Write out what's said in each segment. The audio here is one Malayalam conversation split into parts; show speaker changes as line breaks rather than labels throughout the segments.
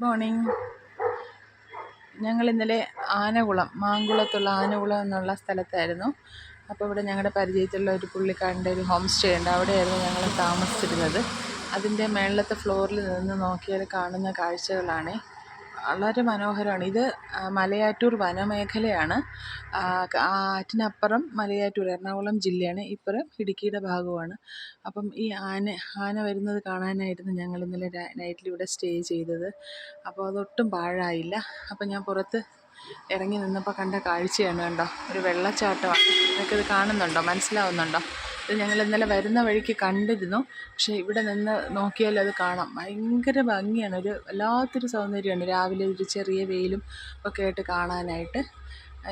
മോർണിംഗ്. ഞങ്ങൾ ഇന്നലെ മാങ്കുളത്തുള്ള ആനകുളം എന്നുള്ള സ്ഥലത്തായിരുന്നു. അപ്പോൾ ഇവിടെ ഞങ്ങളുടെ പരിചയത്തിലുള്ള ഒരു പുള്ളിക്കാരൻ്റെ ഒരു ഹോം സ്റ്റേ ഉണ്ട്. അവിടെയായിരുന്നു ഞങ്ങൾ താമസിച്ചിരുന്നത്. അതിൻ്റെ മേളത്തെ ഫ്ലോറിൽ നിന്ന് നോക്കിയാൽ കാണുന്ന കാഴ്ചകളാണ് വളരെ മനോഹരമാണ്. ഇത് മലയാറ്റൂർ വനമേഖലയാണ്. ആറ്റിനപ്പുറം മലയാറ്റൂർ എറണാകുളം ജില്ലയാണ്, ഇപ്പുറം ഇടുക്കിയുടെ ഭാഗമാണ്. അപ്പം ഈ ആന വരുന്നത് കാണാനായിരുന്നു ഞങ്ങൾ ഇന്നലെ നൈറ്റിൽ ഇവിടെ സ്റ്റേ ചെയ്തത്. അപ്പോൾ അതൊട്ടും പാഴായില്ല. അപ്പം ഞാൻ പുറത്ത് ഇറങ്ങി നിന്നപ്പോൾ കണ്ട കാഴ്ചയാണ്, കണ്ടോ, ഒരു വെള്ളച്ചാട്ടമാണ്. നിങ്ങൾക്കിത് കാണുന്നുണ്ടോ, മനസ്സിലാവുന്നുണ്ടോ? ഇത് ഞങ്ങൾ ഇന്നലെ വരുന്ന വഴിക്ക് കണ്ടിരുന്നു. പക്ഷേ ഇവിടെ നിന്ന് നോക്കിയാൽ അത് കാണാം. ഭയങ്കര ഭംഗിയാണ്, ഒരു വല്ലാത്തൊരു സൗന്ദര്യമാണ്. രാവിലെ ഒരു ചെറിയ വെയിലും ഒക്കെ ആയിട്ട് കാണാനായിട്ട്.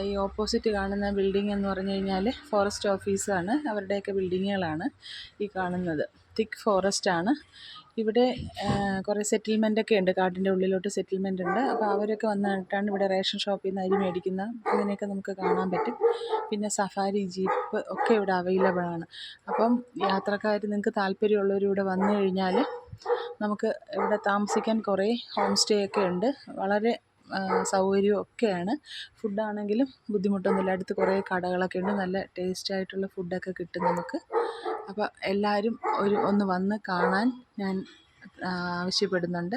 ഈ ഓപ്പോസിറ്റ് കാണുന്ന ബിൽഡിംഗ് എന്ന് പറഞ്ഞു കഴിഞ്ഞാൽ ഫോറസ്റ്റ് ഓഫീസാണ്. അവരുടെയൊക്കെ ബിൽഡിങ്ങുകളാണ് ഈ കാണുന്നത്. തിക്ക് ഫോറസ്റ്റാണ്. ഇവിടെ കുറേ സെറ്റിൽമെൻറ്റൊക്കെ ഉണ്ട്. കാട്ടിൻ്റെ ഉള്ളിലോട്ട് സെറ്റിൽമെൻ്റ് ഉണ്ട്. അപ്പോൾ അവരൊക്കെ വന്നിട്ടാണ് ഇവിടെ റേഷൻ ഷോപ്പിൽ നിന്ന് അരി മേടിക്കുന്ന, അങ്ങനെയൊക്കെ നമുക്ക് കാണാൻ പറ്റും. പിന്നെ സഫാരി ജീപ്പ് ഒക്കെ ഇവിടെ അവൈലബിൾ ആണ്. അപ്പം യാത്രക്കാർ, നിങ്ങൾക്ക് താല്പര്യമുള്ളവർ ഇവിടെ വന്നു കഴിഞ്ഞാൽ നമുക്ക് ഇവിടെ താമസിക്കാൻ കുറേ ഹോം സ്റ്റേ ഒക്കെ ഉണ്ട്. വളരെ സൗകര്യവും ഒക്കെയാണ്. ഫുഡാണെങ്കിലും ബുദ്ധിമുട്ടൊന്നുമില്ല. അടുത്ത് കുറേ കടകളൊക്കെ ഉണ്ട്. നല്ല ടേസ്റ്റായിട്ടുള്ള ഫുഡൊക്കെ കിട്ടും നമുക്ക്. അപ്പോൾ എല്ലാവരും ഒന്ന് വന്ന് കാണാൻ ഞാൻ ആവശ്യപ്പെടുന്നുണ്ട്.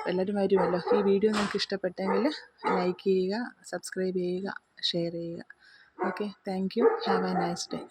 എല്ലാവരും വരുമല്ലോ. ഈ വീഡിയോ നിങ്ങൾക്ക് ഇഷ്ടപ്പെട്ടെങ്കിൽ ലൈക്ക് ചെയ്യുക, സബ്സ്ക്രൈബ് ചെയ്യുക, ഷെയർ ചെയ്യുക. Okay, thank you. Have A nice day.